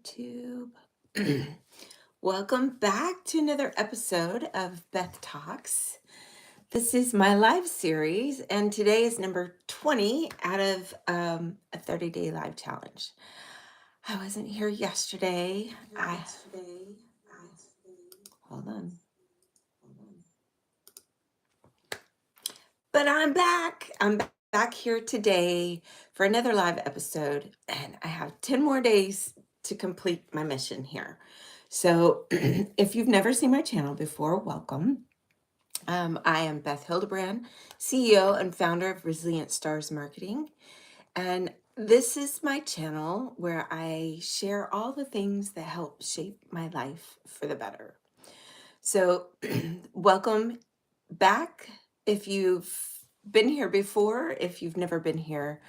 YouTube. Welcome back to another episode of Beth Talks. This is my live series, and today is number 20 out of a 30-day live challenge. I wasn't here yesterday. Hold on. But I'm back. I'm back here today for another live episode, and I have 10 more days to complete my mission here. So, if you've never seen my channel before, welcome. I am Beth Hildebrand, CEO and founder of Resilient Stars Marketing. And this is my channel where I share all the things that help shape my life for the better. So, welcome back. If you've been here before, if you've never been here,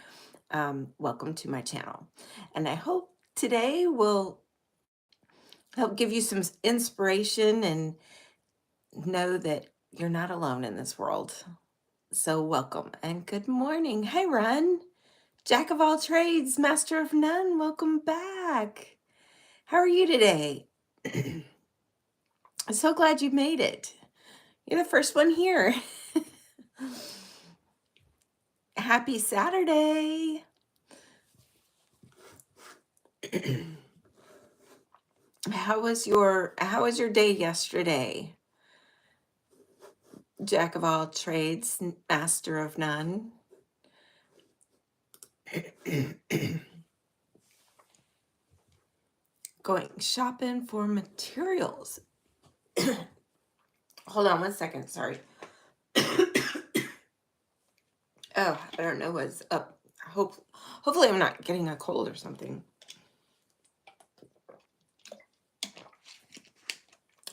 welcome to my channel. And I hope today will help give you some inspiration and know that you're not alone in this world. So welcome and good morning. Hey, Run, Jack of all trades, master of none. Welcome back. How are you today? I'm so glad you made it. You're the first one here. Happy Saturday. How was your day yesterday? Jack of all trades, master of none. Going shopping for materials. Hold on one second, sorry. Oh, I don't know what's up. Hopefully I'm not getting a cold or something.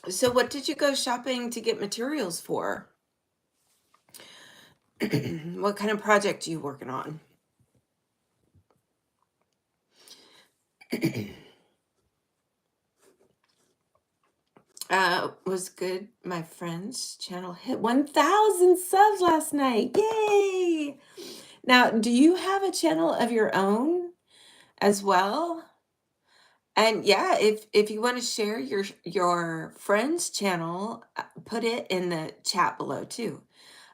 So what did you go shopping to get materials for? What kind of project are you working on? Was good. My friend's channel hit 1,000 subs last night. Yay! Now, do you have a channel of your own as well? And yeah, if you want to share your friend's channel, put it in the chat below too.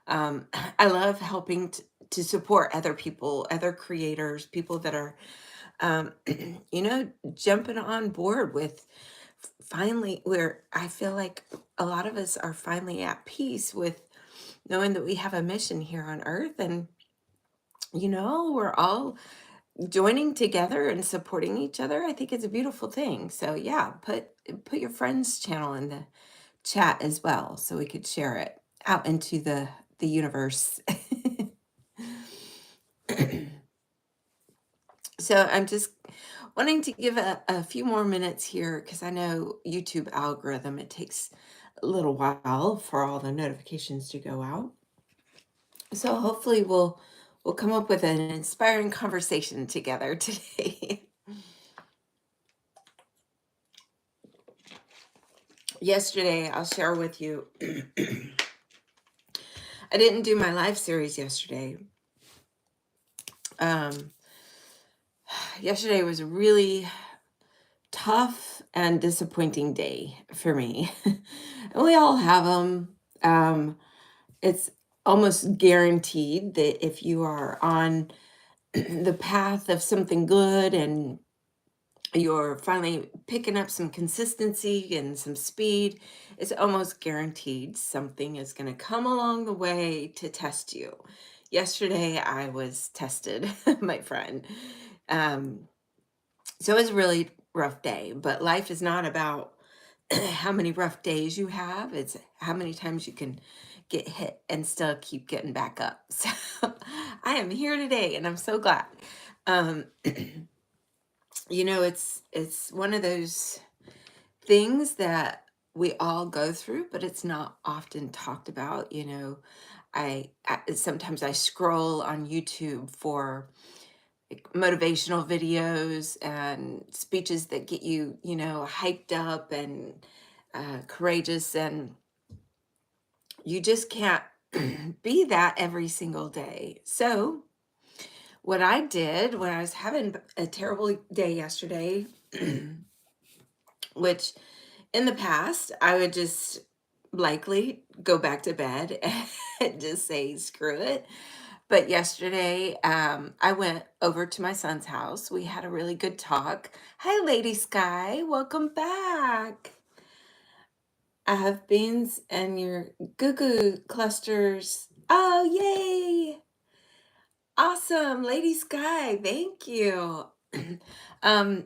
I love helping to support other people, other creators, people that are, jumping on board with finally, where I feel like a lot of us are finally at peace with knowing that we have a mission here on earth, and we're all joining together and supporting each other. I think it's a beautiful thing. So yeah, put your friend's channel in the chat as well so we could share it out into the universe. So I'm just wanting to give a few more minutes here because I know YouTube algorithm, it takes a little while for all the notifications to go out. So hopefully we'll come up with an inspiring conversation together today. Yesterday, I'll share with you, I didn't do my live series yesterday. Yesterday was a really tough and disappointing day for me. And we all have them. It's almost guaranteed that if you are on the path of something good and you're finally picking up some consistency and some speed, it's almost guaranteed something is going to come along the way to test you. Yesterday, I was tested, my friend. So it was a really rough day, but life is not about how many rough days you have. It's how many times you can get hit and still keep getting back up. So I am here today and I'm so glad. It's one of those things that we all go through, but it's not often talked about. I sometimes I scroll on YouTube for motivational videos and speeches that get you, hyped up and courageous, and you just can't be that every single day. So what I did when I was having a terrible day yesterday, which in the past I would just likely go back to bed and just say, screw it. But yesterday, I went over to my son's house. We had a really good talk. Hi, Lady Sky. Welcome back. I have beans and your goo goo clusters. Oh, yay. Awesome. Lady Sky. Thank you. um,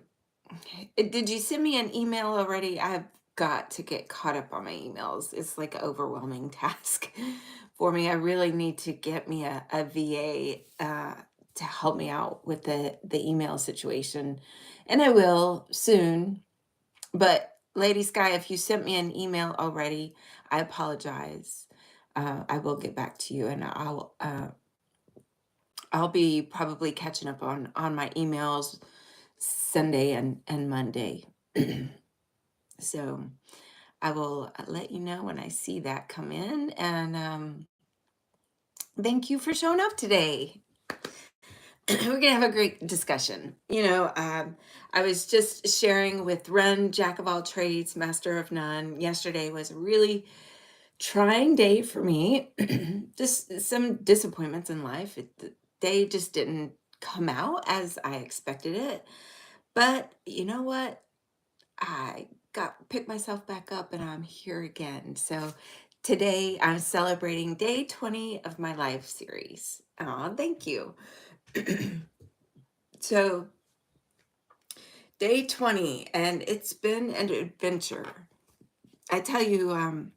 did you send me an email already? I've got to get caught up on my emails. It's like an overwhelming task for me. I really need to get me a VA to help me out with the email situation. And I will soon. But Lady Sky, if you sent me an email already, I apologize. I will get back to you, and I'll be probably catching up on my emails Sunday and Monday. So I will let you know when I see that come in. And thank you for showing up today. We're going to have a great discussion. I was just sharing with Ren, Jack of all trades, master of none. Yesterday was a really trying day for me. Just some disappointments in life. The day just didn't come out as I expected it. But you know what? I got picked myself back up and I'm here again. So today I'm celebrating day 20 of my life series. Oh, thank you. So day 20, and it's been an adventure. I tell you,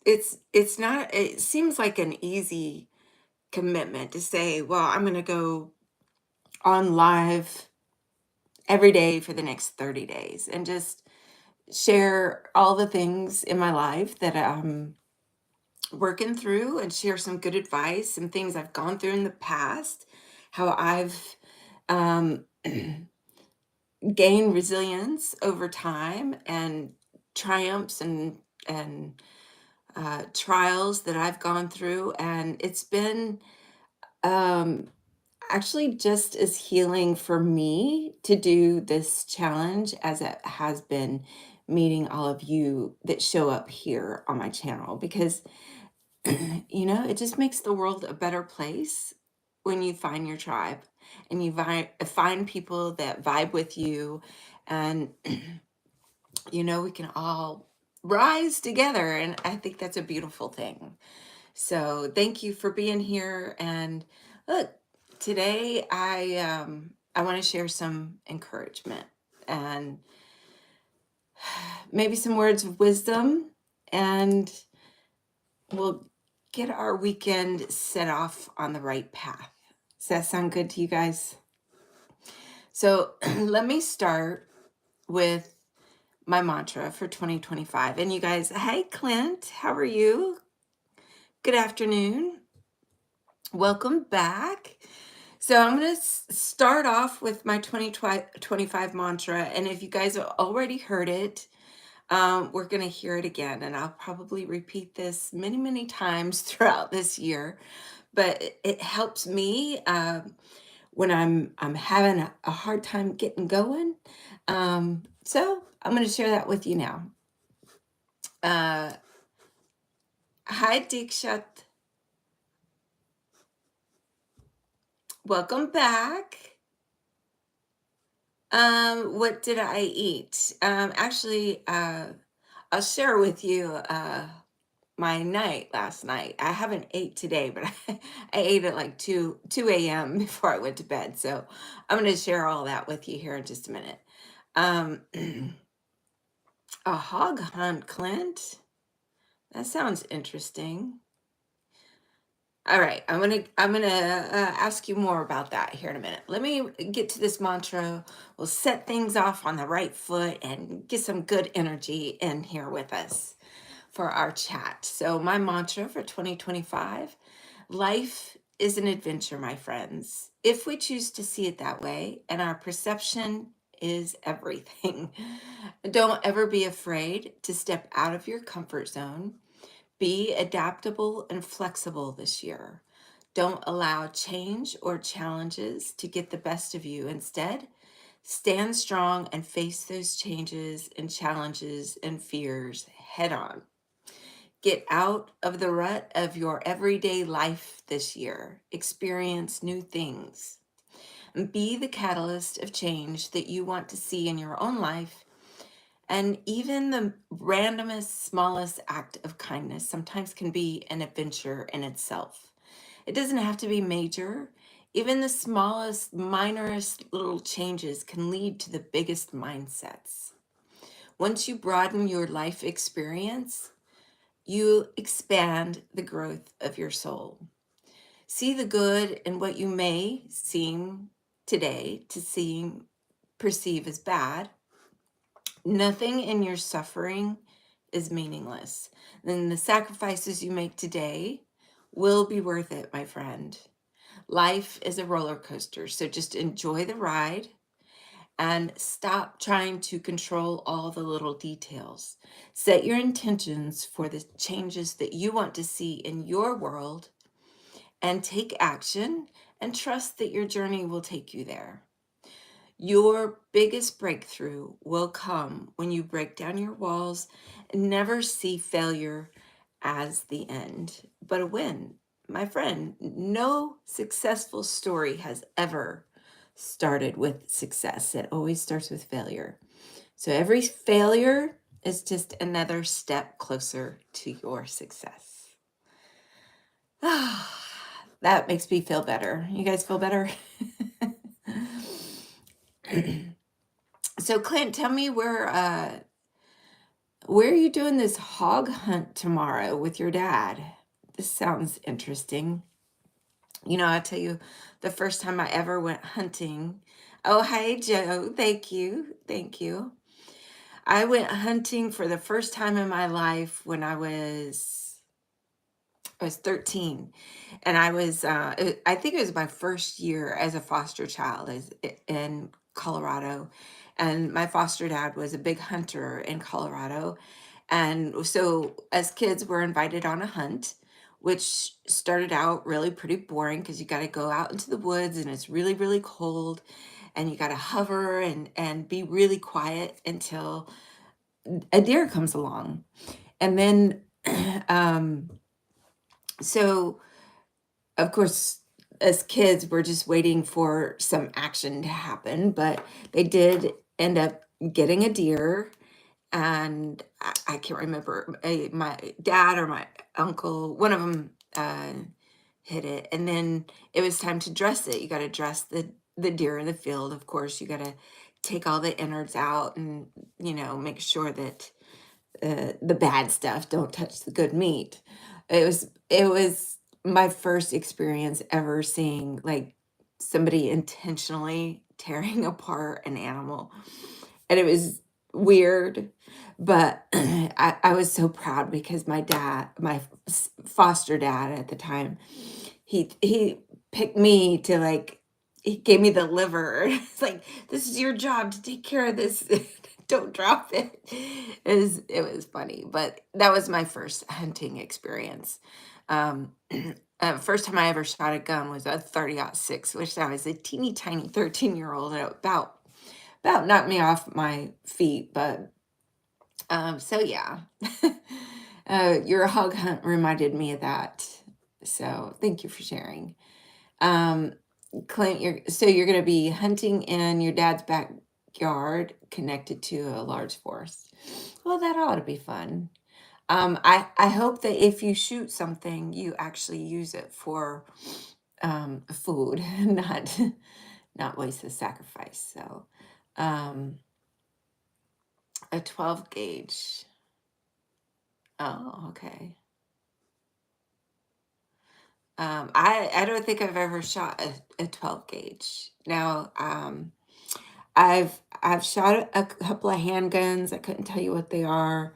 it's not, it seems like an easy commitment to say, well, I'm going to go on live every day for the next 30 days and just share all the things in my life that I'm working through and share some good advice and things I've gone through in the past, how I've um, gained resilience over time and triumphs and trials that I've gone through. And it's been um, actually just as healing for me to do this challenge as it has been meeting all of you that show up here on my channel, because it just makes the world a better place when you find your tribe and you find people that vibe with you, and we can all rise together, and I think that's a beautiful thing. So thank you for being here. And look, today I want to share some encouragement and maybe some words of wisdom, and we'll get our weekend set off on the right path. Does that sound good to you guys? So let me start with my mantra for 2025. And you guys, hey Clint, how are you? Good afternoon. Welcome back. So I'm going to start off with my 2025 mantra. And if you guys have already heard it, we're going to hear it again. And I'll probably repeat this many, many times throughout this year. But it helps me when I'm having a hard time getting going. So I'm going to share that with you now. Hi, Dikshat. Welcome back. What did I eat? Actually, I'll share with you my night last night. I haven't ate today, but I ate at like 2 a.m. before I went to bed. So I'm going to share all that with you here in just a minute. A hog hunt, Clint. That sounds interesting. All right, I'm gonna ask you more about that here in a minute. Let me get to this mantra. We'll set things off on the right foot and get some good energy in here with us for our chat. So my mantra for 2025: life is an adventure, my friends, if we choose to see it that way, and our perception is everything. Don't ever be afraid to step out of your comfort zone. Be adaptable and flexible this year. Don't allow change or challenges to get the best of you. Instead, Stand strong and face those changes and challenges and fears head on. Get out of the rut of your everyday life this year. Experience new things. And be the catalyst of change that you want to see in your own life. And even the randomest, smallest act of kindness sometimes can be an adventure in itself. It doesn't have to be major. Even the smallest, minorest little changes can lead to the biggest mindsets. Once you broaden your life experience, you expand the growth of your soul. See the good in what you may seem today to perceive as bad. Nothing in your suffering is meaningless. Then the sacrifices you make today will be worth it, my friend. Life is a roller coaster, so just enjoy the ride and stop trying to control all the little details. Set your intentions for the changes that you want to see in your world and take action and trust that your journey will take you there. Your biggest breakthrough will come when you break down your walls and never see failure as the end, but a win. My friend, no successful story has ever started with success. It always starts with failure. So every failure is just another step closer to your success. That makes me feel better. You guys feel better? So Clint, tell me where are you doing this hog hunt tomorrow with your dad? This sounds interesting. You know, I tell you, the first time I ever went hunting. Oh, hey, Joe. Thank you. Thank you. I went hunting for the first time in my life when I was 13, and I think it was my first year as a foster child in Colorado, and my foster dad was a big hunter in Colorado, and so as kids we're invited on a hunt, which started out really pretty boring because you got to go out into the woods and it's really really cold, and you got to hover and be really quiet until a deer comes along, and then um so of course, as kids, we're just waiting for some action to happen, but they did end up getting a deer, and I can't remember, my dad or my uncle, one of them hit it, and then it was time to dress it. You got to dress the deer in the field. Of course, you got to take all the innards out and make sure that the bad stuff don't touch the good meat. It was my first experience ever seeing like somebody intentionally tearing apart an animal, and it was weird, but I was so proud because my foster dad at the time, he picked me to like, he gave me the liver. It's like, this is your job to take care of this. Don't drop it. It was funny, but that was my first hunting experience. Um, first time I ever shot a gun was a 30-06, which I was a teeny tiny 13-year-old, and it about knocked me off my feet. But so yeah, your hog hunt reminded me of that. So thank you for sharing. Um, Clint, you're going to be hunting in your dad's backyard connected to a large forest. Well, that ought to be fun. I hope that if you shoot something, you actually use it for food, not waste the sacrifice. So, um, a 12 gauge. Oh, okay. I don't think I've ever shot a 12 gauge. Now, I've shot a couple of handguns. I couldn't tell you what they are.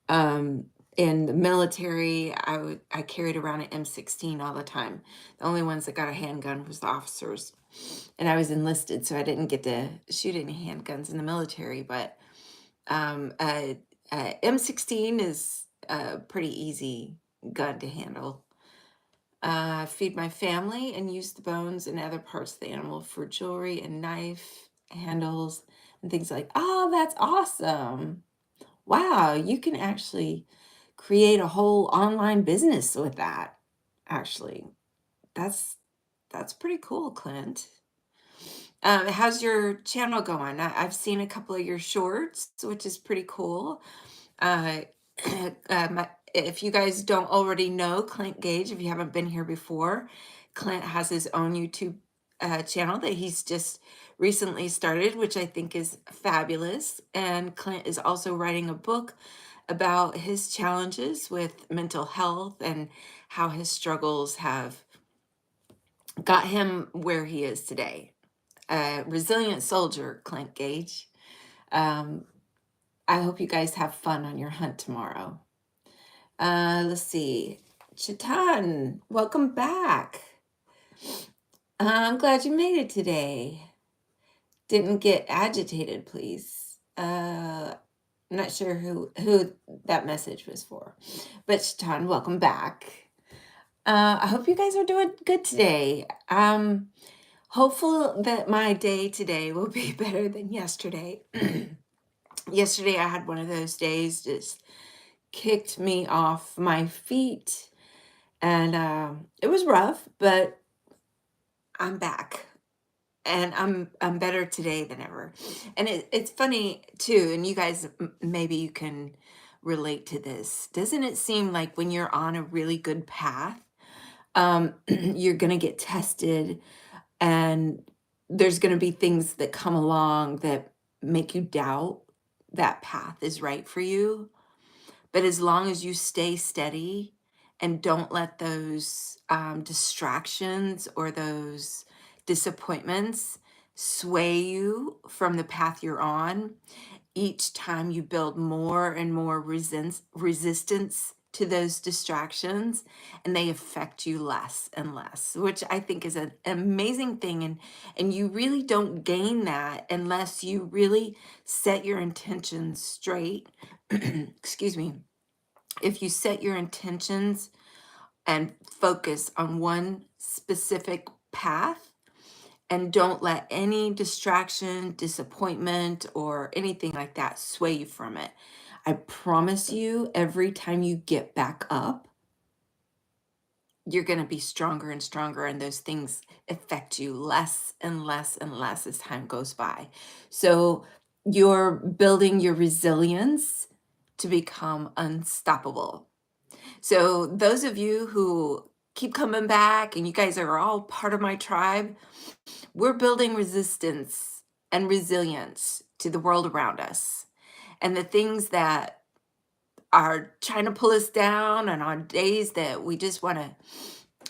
Um, in the military, I carried around an M16 all the time. The only ones that got a handgun was the officers, and I was enlisted, so I didn't get to shoot any handguns in the military. But M16 is a pretty easy gun to handle. Feed my family and use the bones and other parts of the animal for jewelry and knife. handles and things like, oh, that's awesome. Wow, you can actually create a whole online business with that. Actually, that's that's pretty cool, Clint. How's your channel going? I've seen a couple of your shorts, which is pretty cool. Uh, if you guys don't already know Clint Gage, if you haven't been here before, Clint has his own YouTube channel that he's just recently started, which I think is fabulous. And Clint is also writing a book about his challenges with mental health and how his struggles have got him where he is today. A resilient soldier, Clint Gage. Um, I hope you guys have fun on your hunt tomorrow. Let's see. Chatan, welcome back. I'm glad you made it today. Didn't get agitated, please. I'm not sure who that message was for. But Chatan, welcome back. I hope you guys are doing good today. Hopeful that my day today will be better than yesterday. Yesterday I had one of those days just kicked me off my feet, and it was rough, but I'm back, and I'm better today than ever. And it's funny too, and you guys, maybe you can relate to this. Doesn't it seem like when you're on a really good path, you're gonna get tested, and there's gonna be things that come along that make you doubt that path is right for you? But as long as you stay steady and don't let those distractions or those disappointments sway you from the path you're on, each time you build more and more resistance to those distractions, and they affect you less and less, which I think is an amazing thing. And you really don't gain that unless you really set your intentions straight. Excuse me. If you set your intentions and focus on one specific path and don't let any distraction, disappointment, or anything like that sway you from it, I promise you, every time you get back up, you're going to be stronger and stronger, and those things affect you less and less and less as time goes by. So you're building your resilience to become unstoppable. So those of you who keep coming back, and you guys are all part of my tribe, we're building resistance and resilience to the world around us. And the things that are trying to pull us down, and on days that we just want to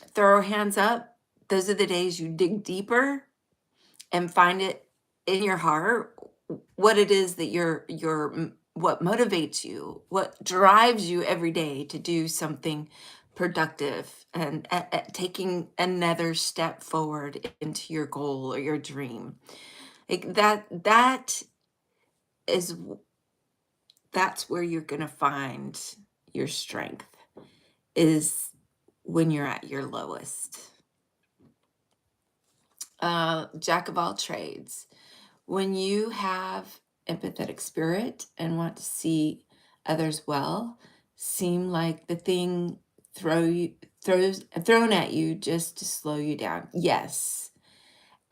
throw our hands up, those are the days you dig deeper and find it in your heart what it is that what motivates you, what drives you every day to do something productive and taking another step forward into your goal or your dream. Like that is that's where you're going to find your strength, is when you're at your lowest. Jack of all trades. When you have empathetic spirit and want to see others well, seem like the thing thrown at you just to slow you down. Yes,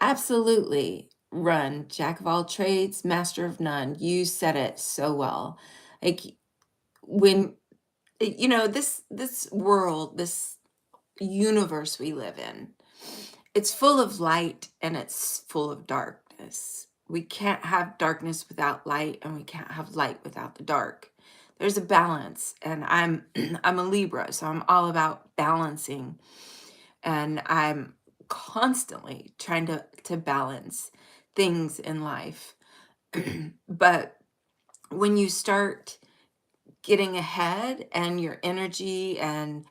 absolutely. Run, Jack of all trades, master of none. You said it so well. Like, when this world, this universe we live in, it's full of light and it's full of darkness. We can't have darkness without light, and we can't have light without the dark. There's a balance, and I'm I'm a Libra, so I'm all about balancing, and I'm constantly trying to balance things in life. But when you start getting ahead, and your energy and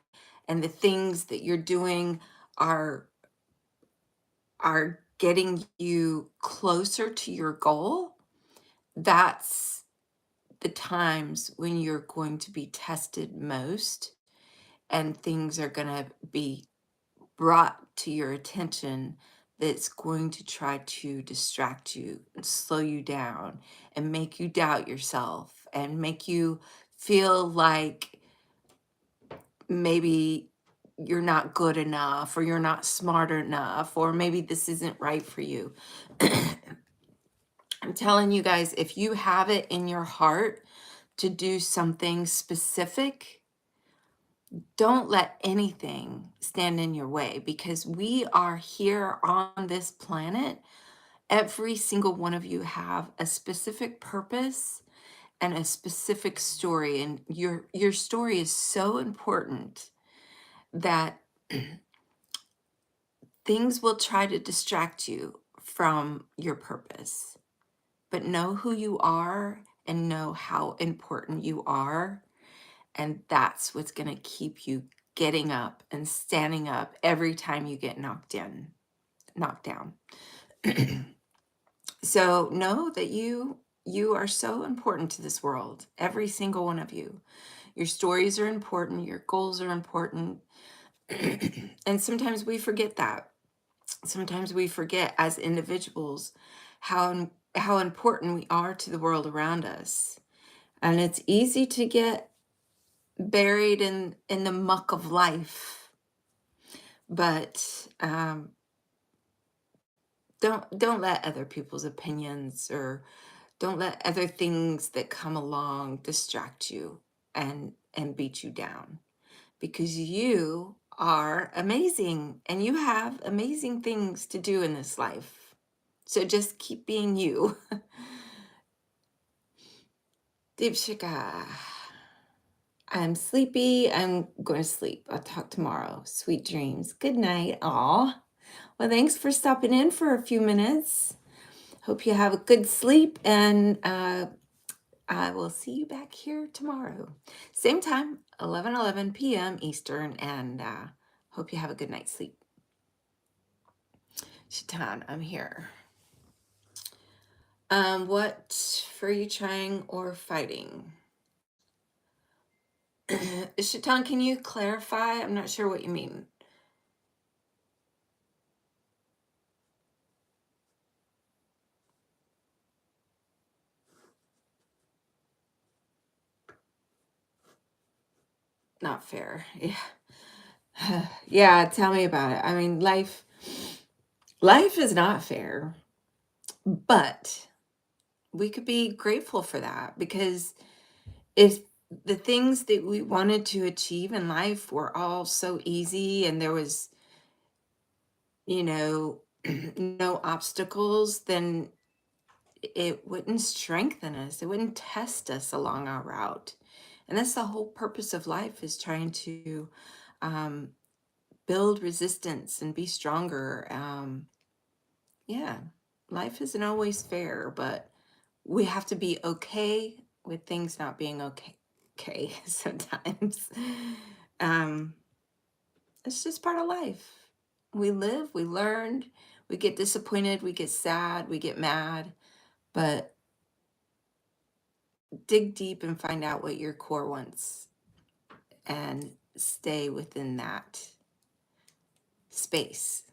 the things that you're doing are getting you closer to your goal, that's the times when you're going to be tested most, and things are going to be brought to your attention that's going to try to distract you and slow you down and make you doubt yourself and make you feel like maybe you're not good enough or you're not smart enough or maybe this isn't right for you. I'm telling you guys, if you have it in your heart to do something specific, don't let anything stand in your way because we are here on this planet. Every single one of you have a specific purpose and a specific story, and your story is so important that things will try to distract you from your purpose. But know who you are and know how important you are, and that's what's going to keep you getting up and standing up every time you get knocked down. So know that you are so important to this world, every single one of you. Your stories are important, your goals are important. And sometimes we forget that. Sometimes we forget as individuals how important we are to the world around us. And it's easy to get buried in the muck of life. But don't let other people's opinions or don't let other things that come along distract you and beat you down because you are amazing and you have amazing things to do in this life. So just keep being you. Deep Shika. I'm sleepy. I'm going to sleep. I'll talk tomorrow. Sweet dreams. Good night. Aw. Well, thanks for stopping in for a few minutes. Hope you have a good sleep, and I will see you back here tomorrow. Same time, 11 p.m. Eastern, and hope you have a good night's sleep. Shaitan, I'm here. What for you trying or fighting? Shaitan, can you clarify? I'm not sure what you mean. Not fair. Yeah. Yeah, tell me about it. I mean, life is not fair, but we could be grateful for that because if the things that we wanted to achieve in life were all so easy and there was, you know, no obstacles, then it wouldn't strengthen us. It wouldn't test us along our route. And that's the whole purpose of life is trying to um, build resistance and be stronger. Yeah, life isn't always fair, but we have to be okay with things not being okay sometimes. Um, it's just part of life. We live, we learn, we get disappointed, we get sad, we get mad, but dig deep and find out what your core wants and stay within that space.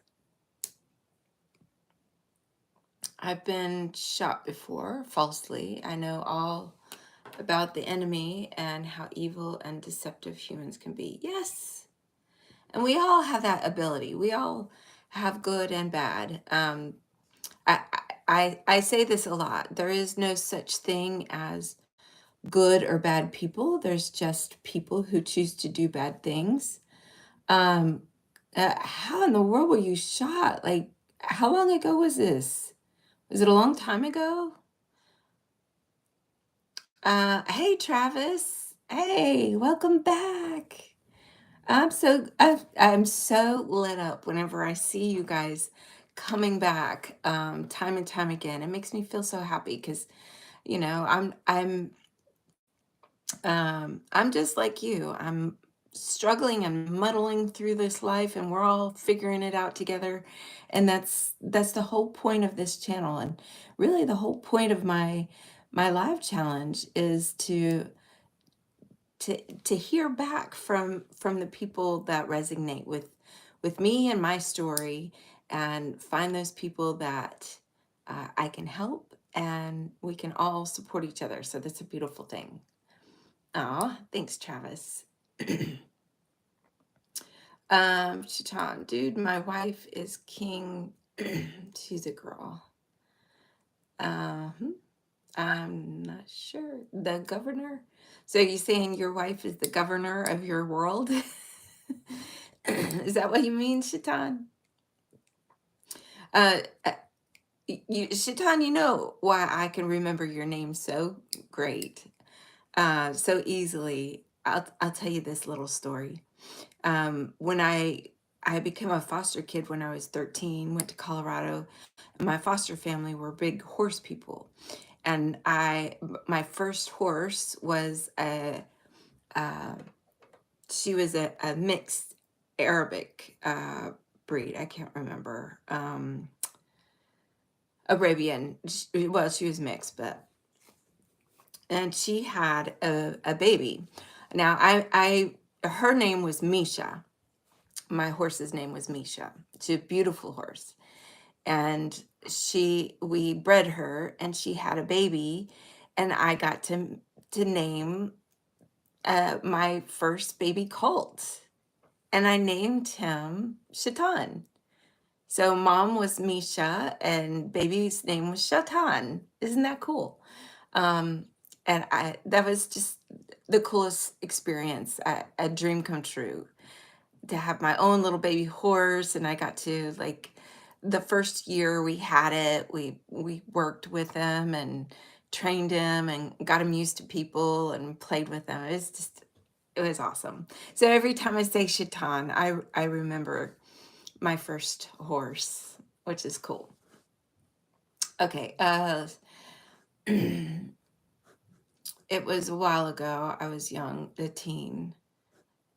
I've been shot before falsely. I know all about the enemy and how evil and deceptive humans can be. Yes. And we all have that ability. We all have good and bad. I say this a lot. There is no such thing as good or bad people. There's just people who choose to do bad things. Um, how in the world were you shot? Like, how long ago was this? Was it a long time ago? Hey, Travis. Hey, welcome back. I'm so lit up whenever I see you guys coming back time and time again. It makes me feel so happy because I'm just like you. I'm struggling and muddling through this life, and we're all figuring it out together. And that's the whole point of this channel, and really the whole point of my live challenge is to hear back from the people that resonate with me and my story and find those people that I can help, and we can all support each other. So that's a beautiful thing. Oh, thanks, Travis. Shaitan, dude, my wife is king. She's a girl. Hmm. I'm not sure. The governor? So you saying your wife is the governor of your world? Is that what you mean, Shaitan? Uh, uh, Shaitan, you know why I can remember your name so great, so easily. I'll tell you this little story. When I became a foster kid when I was 13, went to Colorado. My foster family were big horse people, and my first horse was uh, she was a mixed Arabic breed. I can't remember. Arabian. Well, she was mixed, and she had a baby. Now, her name was Misha. My horse's name was Misha. She's a beautiful horse, and we bred her, and she had a baby, and I got to name my first baby colt, and I named him Shaitan. So mom was Misha, and baby's name was Shaitan. Isn't that cool? Um, and that was just the coolest experience, a dream come true, to have my own little baby horse. And I got to, like, the first year we had it, we worked with him and trained him and got him used to people and played with him. It was awesome. So every time I say Shaitan, I remember my first horse, which is cool. Okay, it was a while ago. I was young, a teen.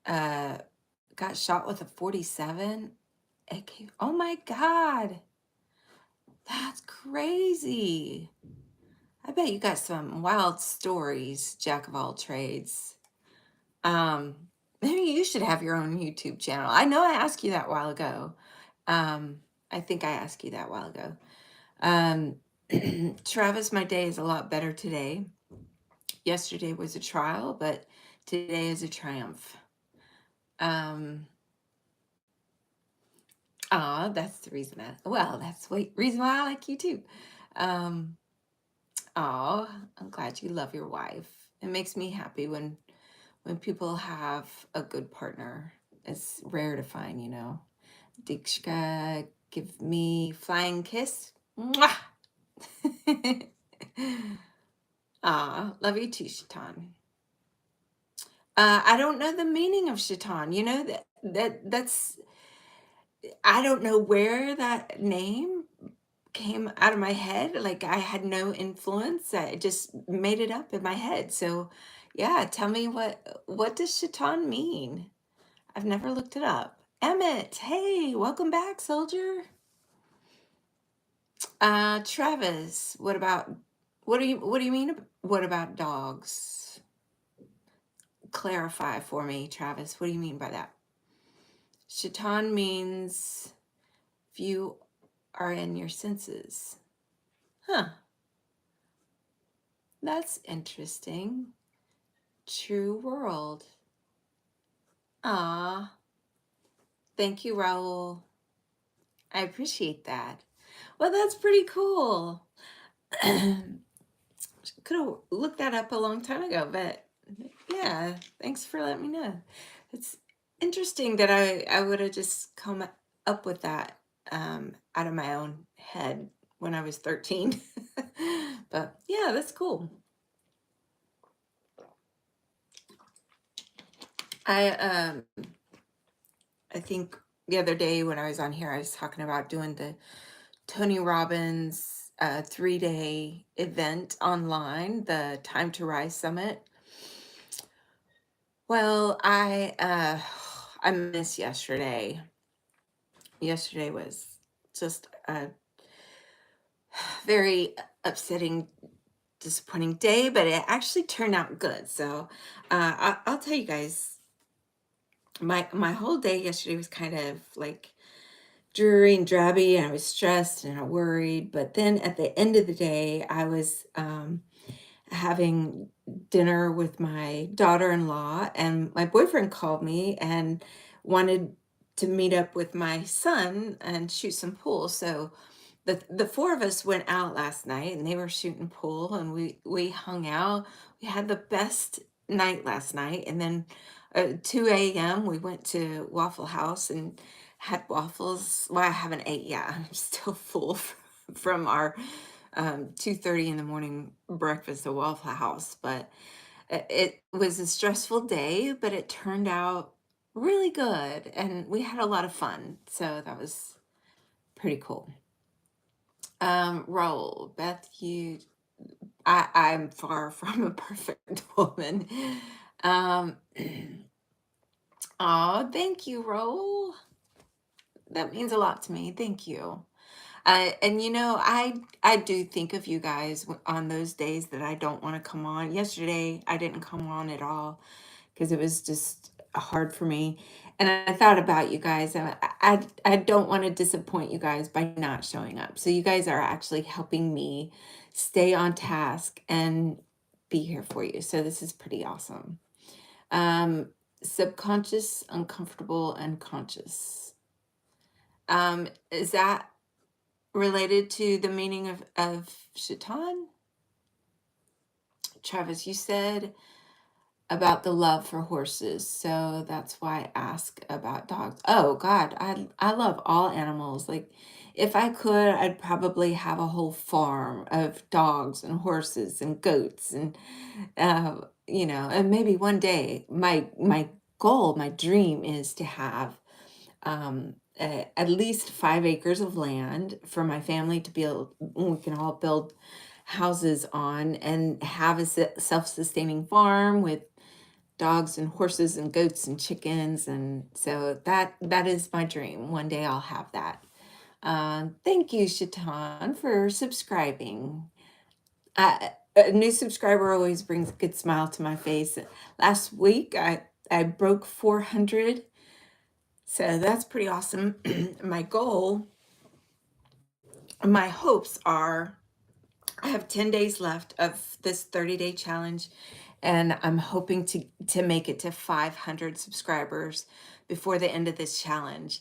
Uh, got shot with a 47 AK. Oh my God, that's crazy. I bet you got some wild stories, Jack of all trades. Um, Maybe you should have your own YouTube channel. I know I asked you that a while ago. Um, I think I asked you that a while ago. Um, Travis, my day is a lot better today. Yesterday was a trial, but today is a triumph. That's the reason that's the reason why I like you too. Um, I'm glad you love your wife. It makes me happy when people have a good partner. It's rare to find, you know. Dikshka, give me flying kiss. Mwah! Love you too, Shaitan. I don't know the meaning of Shaitan. You know that's I don't know where that name came out of my head. Like, I had no influence. I just made it up in my head. So, yeah, tell me what does Shaitan mean? I've never looked it up. Emmett, hey, welcome back, soldier. Travis, what do you mean? What about dogs? Clarify for me, Travis. What do you mean by that? Shaitan means if you are in your senses. Huh, that's interesting. True world. Ah, thank you, Raul. I appreciate that. Well, that's pretty cool. Could have looked that up a long time ago, but yeah, thanks for letting me know. It's interesting that I would have just come up with that out of my own head when I was 13. But yeah, that's cool. I I think the other day when I was on here, I was talking about doing the Tony Robbins 3-day event online, the Time to Rise Summit. Well, I missed yesterday. Yesterday was just a very upsetting, disappointing day, but it actually turned out good. So I'll tell you guys, my whole day yesterday was kind of like dreary and drabby, and I was stressed and I worried. But then at the end of the day, I was having dinner with my daughter-in-law, and my boyfriend called me and wanted to meet up with my son and shoot some pool. So the four of us went out last night and they were shooting pool, and we hung out. We had the best night last night, and then 2 a.m. we went to Waffle House and had waffles. Well, I haven't ate yet. I'm still full from our 2:30 in the morning breakfast at Waffle House, but it was a stressful day, but it turned out really good, and we had a lot of fun. So that was pretty cool. Roll, Beth, I'm far from a perfect woman. Um, oh, thank you, Roll. That means a lot to me. Thank you. And I do think of you guys on those days that I don't want to come on. Yesterday, I didn't come on at all because it was just hard for me. And I thought about you guys. And I don't want to disappoint you guys by not showing up. So you guys are actually helping me stay on task and be here for you. So this is pretty awesome. Um, Subconscious, uncomfortable, and conscious. Is that related to the meaning of Shaitan? Travis, you said about the love for horses, so that's why I ask about dogs. Oh God, I love all animals. Like if I could, I'd probably have a whole farm of dogs and horses and goats and and maybe one day my goal, my dream is to have at least 5 acres of land for my family to build. We can all build houses on and have a self-sustaining farm with dogs and horses and goats and chickens, and so that is my dream. One day I'll have that. Thank you, Shaitan, for subscribing. A new subscriber always brings a good smile to my face. Last week I broke 400, so that's pretty awesome. My goal, my hopes are, I have 10 days left of this 30-day challenge, and I'm hoping to make it to 500 subscribers before the end of this challenge.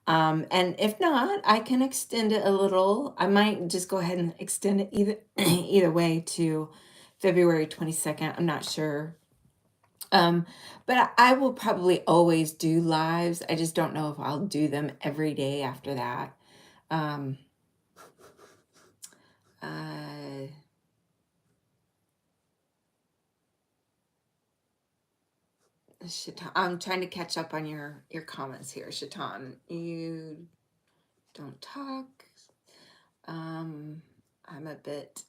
And if not, I can extend it a little. I might just go ahead and extend it either way to February 22nd. I'm not sure. But I will probably always do lives. I just don't know if I'll do them every day after that. Um, uh, Shaitan, I'm trying to catch up on your comments here. Shaitan, you don't talk. I'm a bit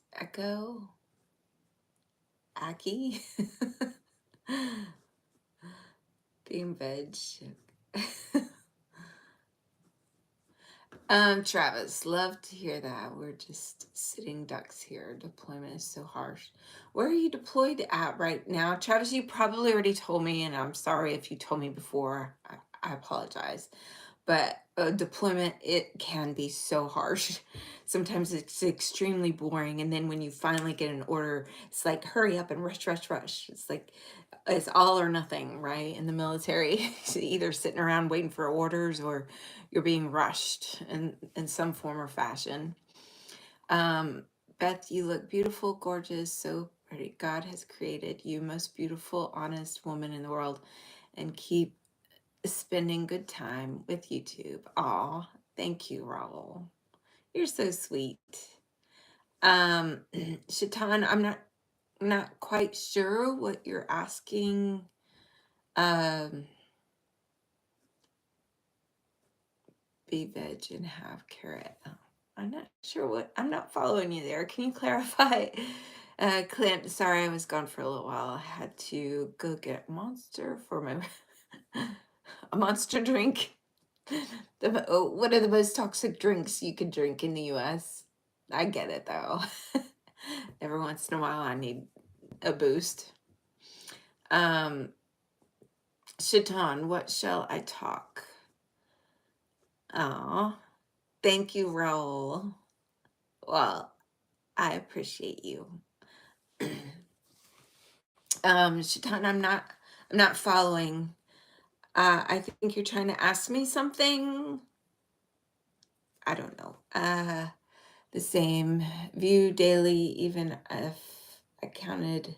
Aki. Being veg. Travis, love to hear that. We're just sitting ducks here. Deployment is so harsh. Where are you deployed at right now? Travis, you probably already told me, and I'm sorry if you told me before. I apologize. But deployment, it can be so harsh. Sometimes it's extremely boring. And then when you finally get an order, it's like, hurry up and rush, rush, rush. It's like, it's all or nothing, right? In the military, either sitting around waiting for orders or you're being rushed in some form or fashion. Um, Beth, you look beautiful, gorgeous, so pretty. God has created you most beautiful, honest woman in the world, and keep spending good time with YouTube. Aw, thank you, Raul. You're so sweet. Um, Shaitan, I'm not quite sure what you're asking. Um, be veg and have carrot. Oh, I'm not sure I'm not following you there. Can you clarify? Clint, sorry I was gone for a little while. I had to go get Monster for my a Monster drink. One of the most toxic drinks you could drink in the US. I get it though. Every once in a while I need a boost. Shaitan, what shall I talk? Oh, Thank you, Raul. Well, I appreciate you. Shaitan, I'm not following. I think you're trying to ask me something. I don't know. The same view daily, even if I counted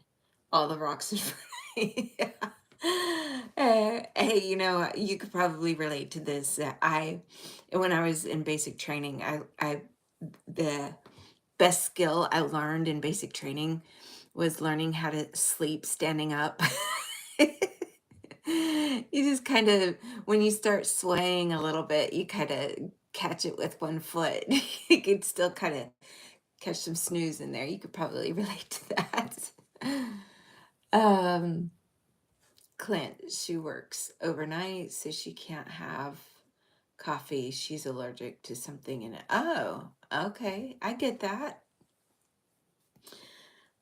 all the rocks in front of me. Hey, you could probably relate to this. When I was in basic training, the best skill I learned in basic training was learning how to sleep standing up. You just kind of, when you start swaying a little bit, you kind of catch it with one foot. You could still kind of catch some snooze in there. You could probably relate to that. Um, Clint, she works overnight, so she can't have coffee. She's allergic to something in it. Oh, okay. I get that.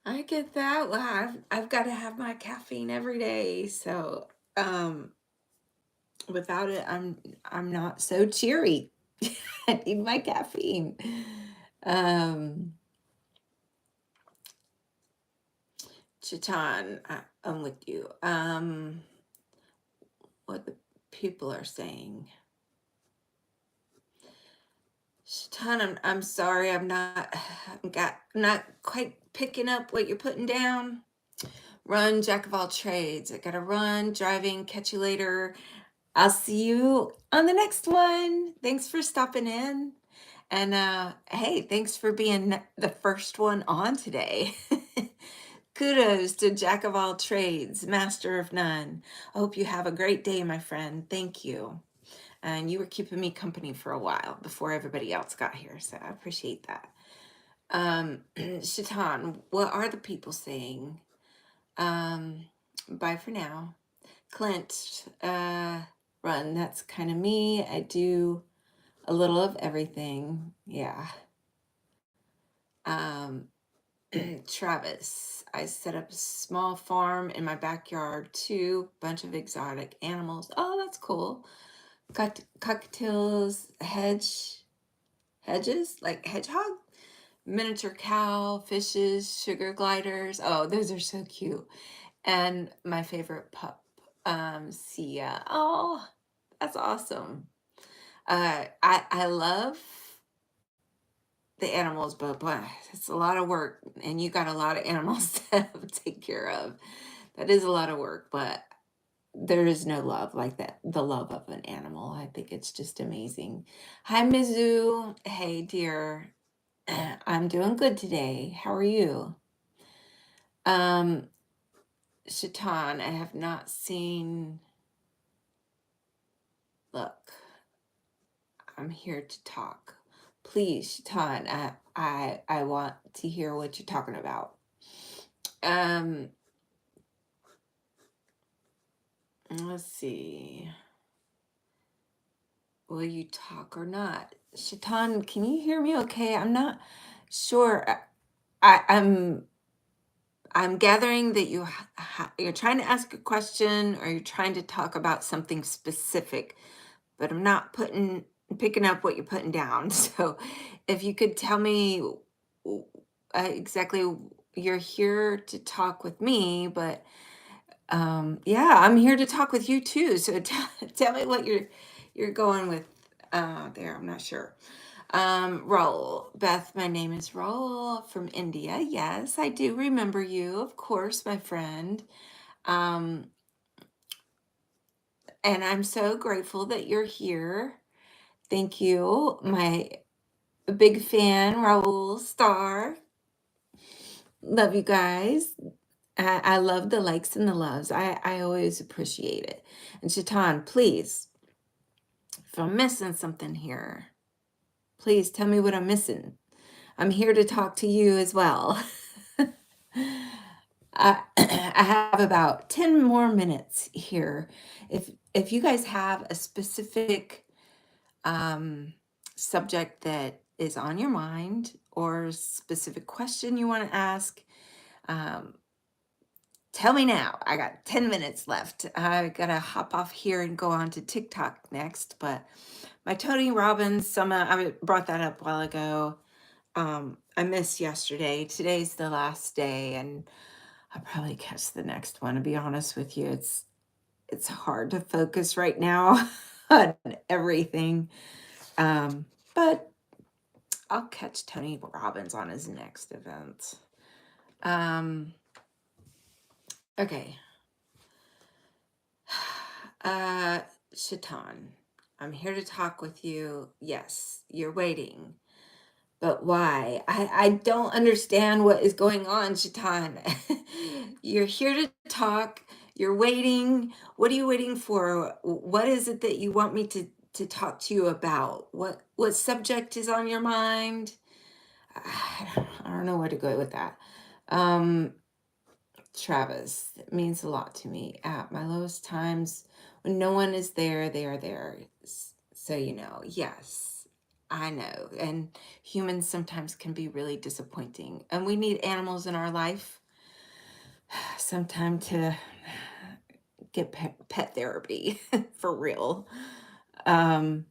I get that. Well, I've got to have my caffeine every day. So, um, without it, I'm not so cheery. I need my caffeine. Um, Chitan, I'm with you. What the people are saying. Chitan, I'm sorry. I'm not quite picking up what you're putting down. Run, jack of all trades. I gotta run, driving, catch you later. I'll see you on the next one. Thanks for stopping in. And hey, thanks for being the first one on today. Kudos to Jack of all trades, master of none. I hope you have a great day, my friend. Thank you. And you were keeping me company for a while before everybody else got here, so I appreciate that. Shaitan, what are the people saying? Bye for now. Clint, run. That's kind of me. I do a little of everything. Yeah. Um, Travis, I set up a small farm in my backyard too. Bunch of exotic animals. Oh, that's cool. Cocktails, hedges, like hedgehog, miniature cow, fishes, sugar gliders. Oh, those are so cute. And my favorite pup, Sia. Oh, that's awesome. I love the animals, but boy, it's a lot of work, and you got a lot of animals to take care of. That is a lot of work, but there is no love like that. The love of an animal. I think it's just amazing. Hi, Mizu. Hey, dear. I'm doing good today. How are you? Um, Shaitan, I have not seen. Look, I'm here to talk. Please, Shaitan, I want to hear what you're talking about. Um, let's see. Will you talk or not? Shaitan, can you hear me okay? I'm not sure. I'm gathering that you're trying to ask a question or you're trying to talk about something specific, but I'm not picking up what you're putting down. So if you could tell me exactly, you're here to talk with me, but yeah, I'm here to talk with you too. So tell me what you're going with there. I'm not sure. Raul, Beth, my name is Raul from India. Yes, I do remember you, of course, my friend. Um, and I'm so grateful that you're here. Thank you, my big fan, Raul Star. Love you guys. I love the likes and the loves. I always appreciate it. And Shaitan, please, if I'm missing something here, please tell me what I'm missing. I'm here to talk to you as well. I have about 10 more minutes here. If you guys have a specific subject that is on your mind or specific question you want to ask, um, tell me now. I got 10 minutes left. I gotta hop off here and go on to TikTok next, but my Tony Robbins summit, brought that up a while ago. I missed yesterday. Today's the last day, and I'll probably catch the next one. To be honest with you, it's hard to focus right now on everything. But I'll catch Tony Robbins on his next event. Okay. Shaitan, I'm here to talk with you. Yes, you're waiting. But why? I don't understand what is going on, Shaitan. You're here to talk. You're waiting. What are you waiting for? What is it that you want me to talk to you about? What subject is on your mind? I don't know where to go with that. Um, Travis, it means a lot to me. At my lowest times, when no one is there, they are there. So, yes, I know. And humans sometimes can be really disappointing. And we need animals in our life sometime to get pet therapy for real. Um,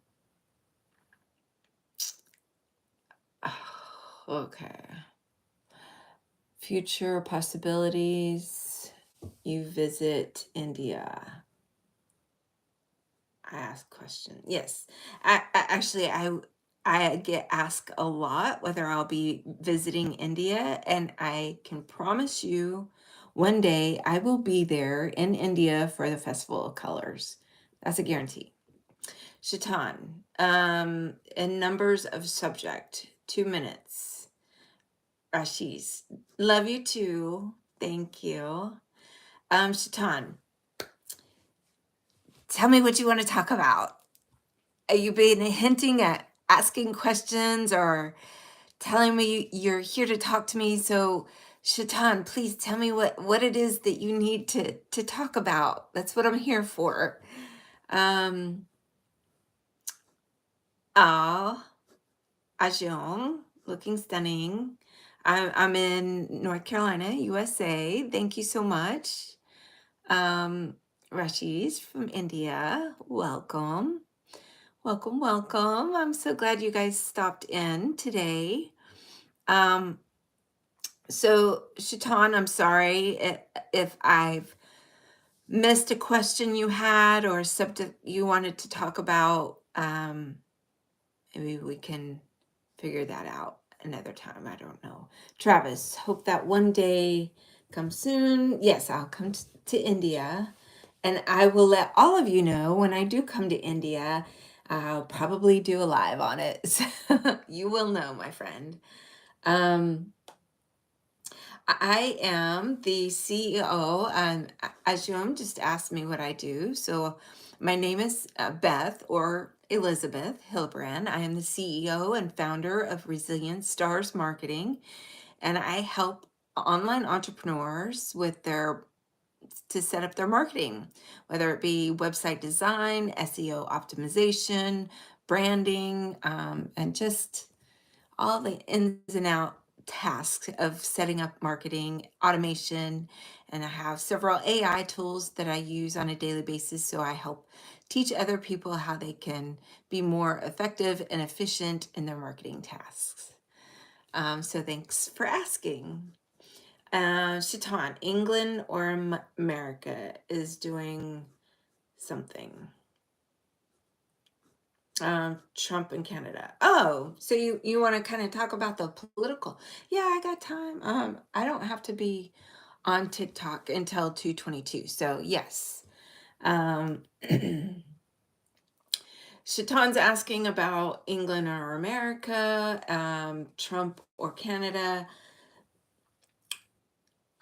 okay. Future possibilities. You visit India. I ask question. Yes. I get asked a lot whether I'll be visiting India, and I can promise you one day I will be there in India for the Festival of Colors. That's a guarantee. Shaitan, in numbers of subject, 2 minutes. Rashi's, love you too. Thank you. Shaitan, tell me what you want to talk about. You been hinting at asking questions or telling me you're here to talk to me? So, Shaitan, please tell me what it is that you need to talk about. That's what I'm here for. Um, ah, Ajong, looking stunning. I'm in North Carolina, USA. Thank you so much. Rashi's from India. Welcome. Welcome, welcome. I'm so glad you guys stopped in today. Um, so Shaitan, I'm sorry if I've missed a question you had or a subject you wanted to talk about. Maybe we can figure that out another time. I don't know. Travis, hope that one day comes soon. Yes, I'll come to India, and I will let all of you know when I do come to India. I'll probably do a live on it. So you will know, my friend. Um, I am the CEO, and Ajum just asked me what I do. So my name is Beth, or Elizabeth Hilbrand. I am the CEO and founder of Resilient Stars Marketing, and I help online entrepreneurs with to set up their marketing, whether it be website design, SEO optimization, branding, and just all the ins and out tasks of setting up marketing, automation, and I have several AI tools that I use on a daily basis. So I help teach other people how they can be more effective and efficient in their marketing tasks. So thanks for asking. Shaitan, England or America is doing something. Trump in Canada. Oh, so you want to kind of talk about the political? Yeah, I got time. I don't have to be on TikTok until 2:22. So yes. Um, Shaitan's asking about England or America, Trump or Canada.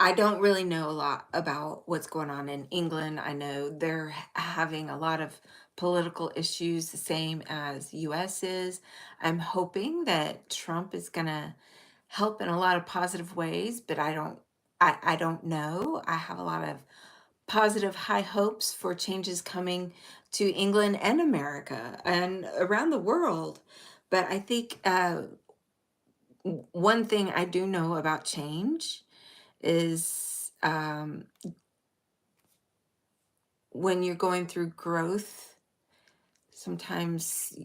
I don't really know a lot about what's going on in England. I know they're having a lot of political issues, the same as US is. I'm hoping that Trump is going to help in a lot of positive ways, but I don't know. I have a lot of positive high hopes for changes coming to England and America and around the world. But I think one thing I do know about change is when you're going through growth, sometimes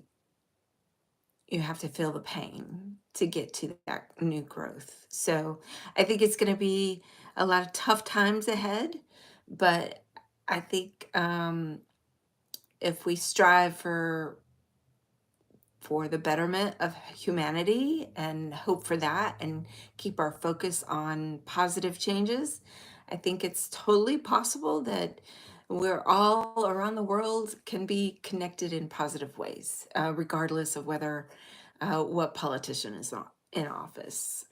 you have to feel the pain to get to that new growth. So I think it's going to be a lot of tough times ahead, but I think if we strive for the betterment of humanity and hope for that and keep our focus on positive changes, I think it's totally possible that we're all around the world can be connected in positive ways, regardless of whether what politician is in office.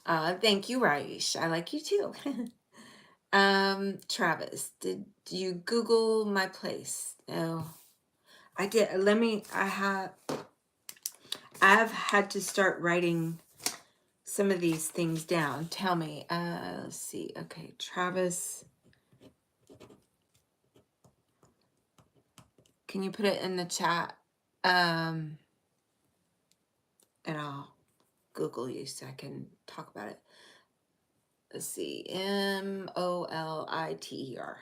Thank you, Raish. I like you too. Travis, did you Google my place? No, I did. I've had to start writing some of these things down. Tell me. Let's see. Okay, Travis, can you put it in the chat? And I'll Google you so I can talk about it. Let's see. Moliter.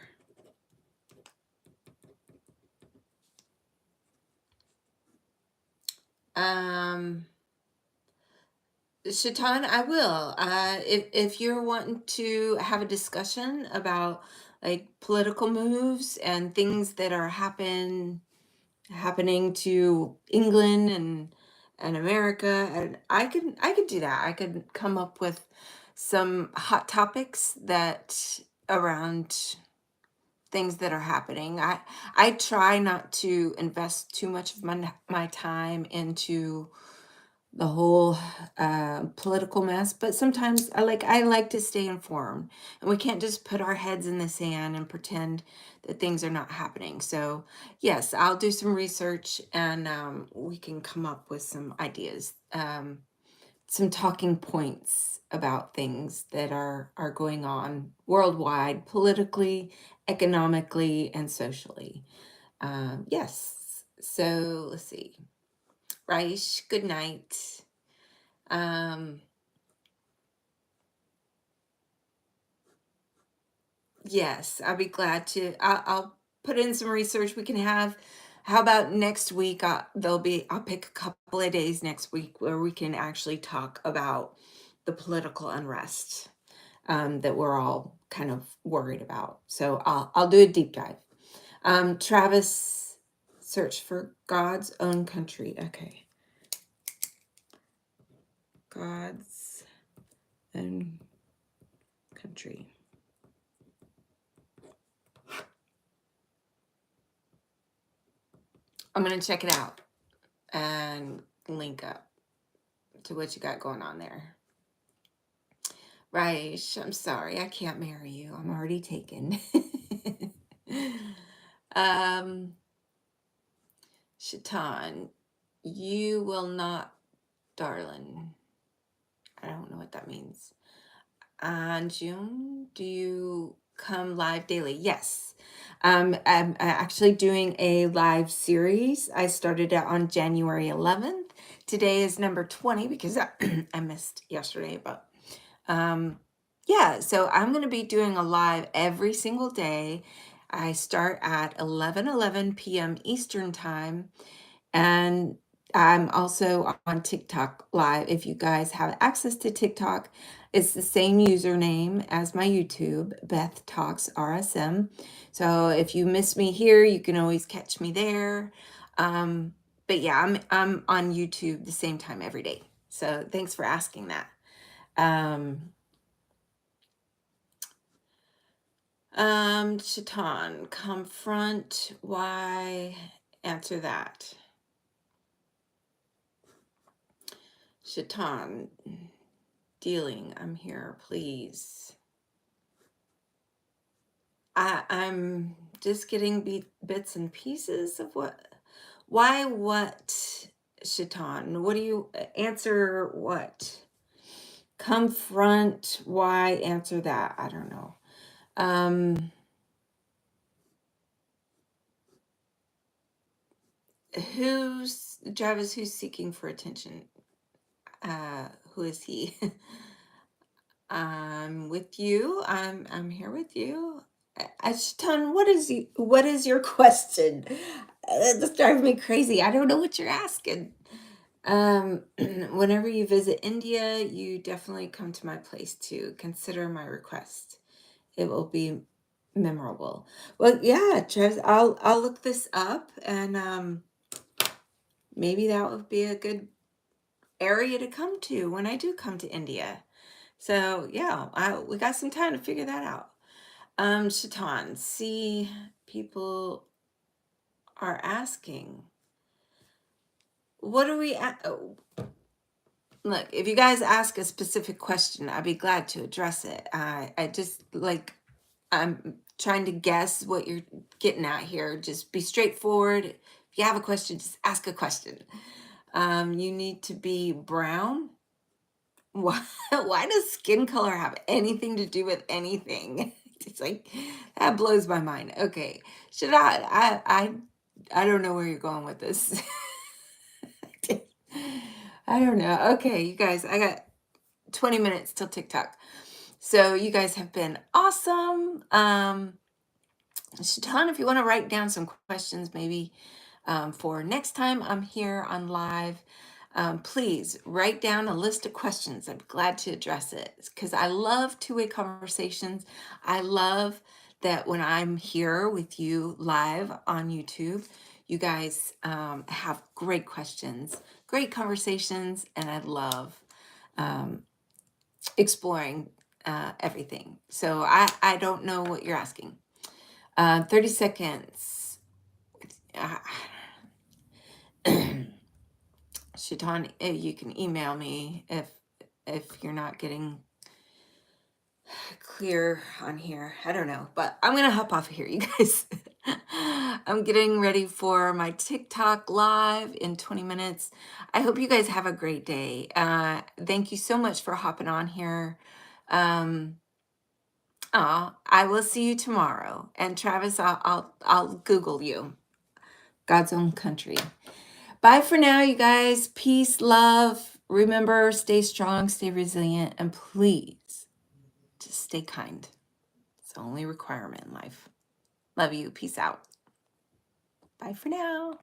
Shaitan, I will. If you're wanting to have a discussion about like political moves and things that are happening to England and America, and I could do that. I could come up with some hot topics that around things that are happening. I try not to invest too much of my time into the whole political mess, but sometimes I like to stay informed, and we can't just put our heads in the sand and pretend that things are not happening. So yes, I'll do some research, and we can come up with some ideas, some talking points about things that are going on worldwide, politically, economically, and socially. Yes. So let's see. Raish, good night. Um, yes, I'll be glad to. I'll put in some research. We can have. How about next week? I'll pick a couple of days next week where we can actually talk about the political unrest that we're all kind of worried about. So I'll do a deep dive. Travis, search for God's own country. Okay, God's own country. I'm gonna check it out and link up to what you got going on there. Raish, I'm sorry, I can't marry you. I'm already taken. um, Shaitan, you will not, darling. I don't know what that means. June, do you come live daily? Yes. I'm actually doing a live series. I started it on January 11th. Today is number 20 because I missed yesterday, but yeah, so I'm going to be doing a live every single day. I start at 11 p.m. Eastern time, and I'm also on TikTok live. If you guys have access to TikTok, it's the same username as my YouTube, Beth Talks RSM. So if you miss me here, you can always catch me there. But yeah, I'm on YouTube the same time every day. So thanks for asking that. Shaitan, confront, why, answer that. Shaitan, dealing, I'm here, please. I'm just getting bits and pieces of what, Shaitan? What do you answer what? Confront, why, answer that. I don't know. Who's Travis, who's seeking for attention? Who is he? I'm with you. I'm here with you. Ashton, what is your question? That's driving me crazy. I don't know what you're asking. Whenever you visit India, you definitely come to my place to consider my request. It will be memorable. Well, yeah, Travis, I'll look this up, and maybe that would be a good area to come to when I do come to India. So yeah, we got some time to figure that out. Shaitan, see, people are asking, what are we at? Oh, look, if you guys ask a specific question, I'd be glad to address it. I just like, I'm trying to guess what you're getting at here. Just be straightforward. If you have a question, just ask a question. You need to be brown. Why does skin color have anything to do with anything? It's like that blows my mind. Okay, should I don't know where you're going with this. I don't know. Okay, you guys, I got 20 minutes till TikTok. So you guys have been awesome. Shaitan, if you want to write down some questions, maybe for next time I'm here on live, please write down a list of questions. I'm glad to address it because I love two-way conversations. I love that when I'm here with you live on YouTube, you guys have great questions, great conversations, and I love exploring everything. So I don't know what you're asking. 30 seconds. Uh, Shaitan, you can email me if you're not getting clear on here. I don't know, but I'm gonna hop off of here, you guys. I'm getting ready for my TikTok live in 20 minutes. I hope you guys have a great day. Thank you so much for hopping on here. I will see you tomorrow. And Travis, I'll Google you. God's own country. Bye for now, you guys. Peace, love. Remember, stay strong, stay resilient, and please just stay kind. It's the only requirement in life. Love you. Peace out. Bye for now.